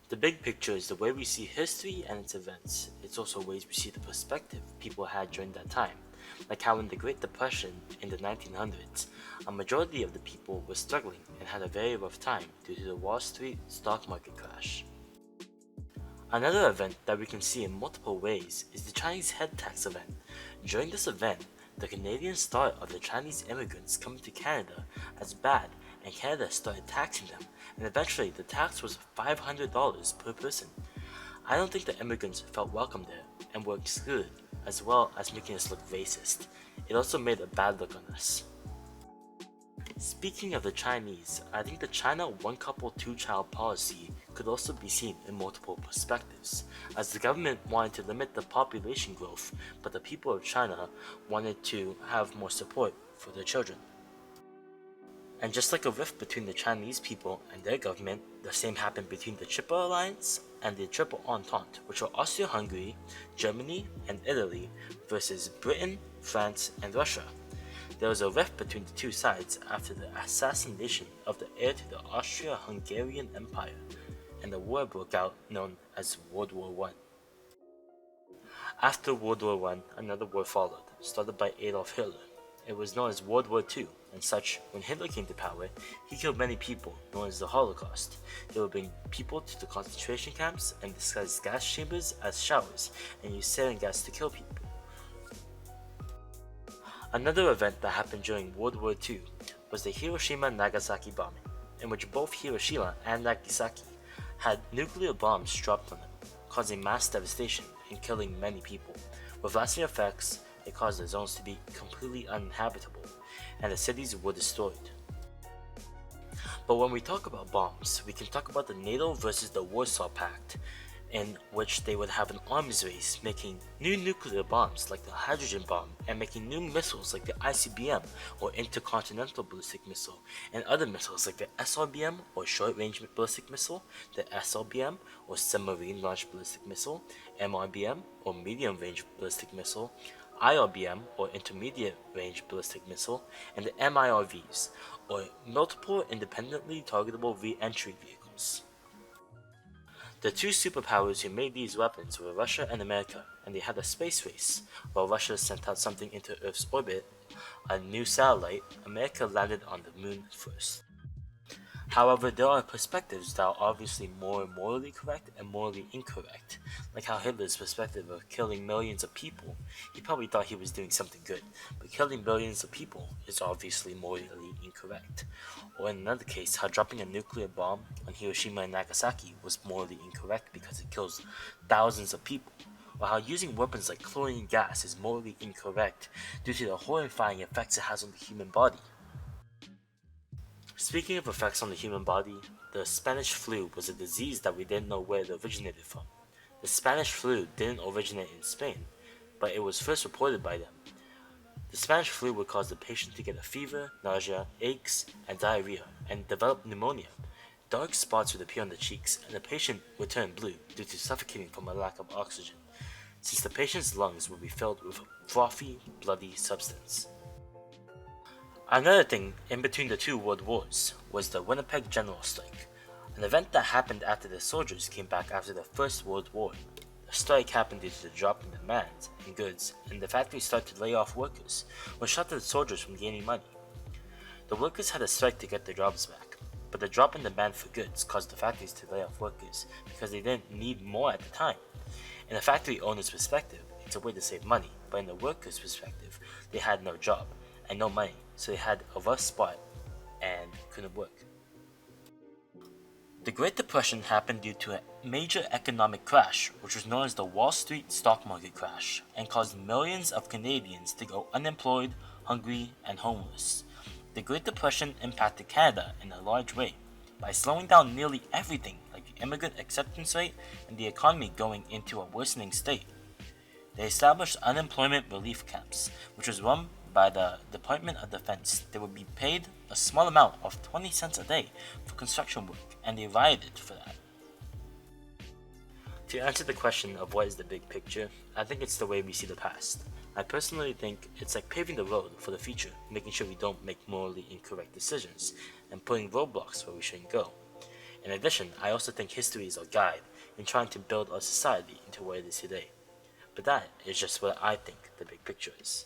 The big picture is the way we see history and its events. It's also ways we see the perspective people had during that time, like how in the Great Depression in the 1900s, a majority of the people were struggling and had a very rough time due to the Wall Street stock market crash. Another event that we can see in multiple ways is the Chinese head tax event. During this event, the Canadians thought of the Chinese immigrants coming to Canada as bad, and Canada started taxing them, and eventually the tax was $500 per person. I don't think the immigrants felt welcome there and were excluded, as well as making us look racist. It also made a bad look on us. Speaking of the Chinese, I think the China one couple two child policy could also be seen in multiple perspectives, as the government wanted to limit the population growth, but the people of China wanted to have more support for their children. And just like a rift between the Chinese people and their government, the same happened between the Triple Alliance and the Triple Entente, which were Austria-Hungary, Germany, and Italy versus Britain, France, and Russia. There was a rift between the two sides after the assassination of the heir to the Austria-Hungarian Empire, and a war broke out known as World War I. After World War I, another war followed, started by Adolf Hitler. It was known as World War II, and such, when Hitler came to power, he killed many people, known as the Holocaust. He would bring people to the concentration camps and disguise gas chambers as showers, and use sarin gas to kill people. Another event that happened during World War II was the Hiroshima-Nagasaki bombing, in which both Hiroshima and Nagasaki had nuclear bombs dropped on them, causing mass devastation and killing many people. With lasting effects, it caused the zones to be completely uninhabitable, and the cities were destroyed. But when we talk about bombs, we can talk about the NATO versus the Warsaw Pact, in which they would have an arms race making new nuclear bombs like the hydrogen bomb and making new missiles like the ICBM or intercontinental ballistic missile, and other missiles like the SRBM or short range ballistic missile, the SLBM or submarine launched ballistic missile, MRBM or medium range ballistic missile, IRBM or intermediate range ballistic missile, and the MIRVs or multiple independently targetable re-entry vehicles. The two superpowers who made these weapons were Russia and America, and they had a space race. While Russia sent out something into Earth's orbit, a new satellite, America landed on the moon first. However, there are perspectives that are obviously more morally correct and morally incorrect, like how Hitler's perspective of killing millions of people, he probably thought he was doing something good, but killing billions of people is obviously morally incorrect. Or in another case, how dropping a nuclear bomb on Hiroshima and Nagasaki was morally incorrect because it kills thousands of people, or how using weapons like chlorine gas is morally incorrect due to the horrifying effects it has on the human body. Speaking of effects on the human body, the Spanish flu was a disease that we didn't know where it originated from. The Spanish flu didn't originate in Spain, but it was first reported by them. The Spanish flu would cause the patient to get a fever, nausea, aches, and diarrhea, and develop pneumonia. Dark spots would appear on the cheeks, and the patient would turn blue due to suffocating from a lack of oxygen, since the patient's lungs would be filled with a frothy, bloody substance. Another thing in between the two world wars was the Winnipeg General Strike, an event that happened after the soldiers came back after the First World War. The strike happened due to the drop in demand in goods, and the factories started to lay off workers, which stopped the soldiers from gaining money. The workers had a strike to get their jobs back, but the drop in demand for goods caused the factories to lay off workers because they didn't need more at the time. In the factory owner's perspective, it's a way to save money, but in the workers' perspective, they had no job and no money, so they had a rough spot and couldn't work. The Great Depression happened due to a major economic crash, which was known as the Wall Street stock market crash, and caused millions of Canadians to go unemployed, hungry, and homeless. The Great Depression impacted Canada in a large way by slowing down nearly everything, like the immigrant acceptance rate and the economy going into a worsening state. They established unemployment relief camps, which was run by the Department of Defense. They would be paid a small amount of 20 cents a day for construction work, and they rioted for that. To answer the question of what is the big picture, I think it's the way we see the past. I personally think it's like paving the road for the future, making sure we don't make morally incorrect decisions, and putting roadblocks where we shouldn't go. In addition, I also think history is our guide in trying to build our society into what it is today. But that is just what I think the big picture is.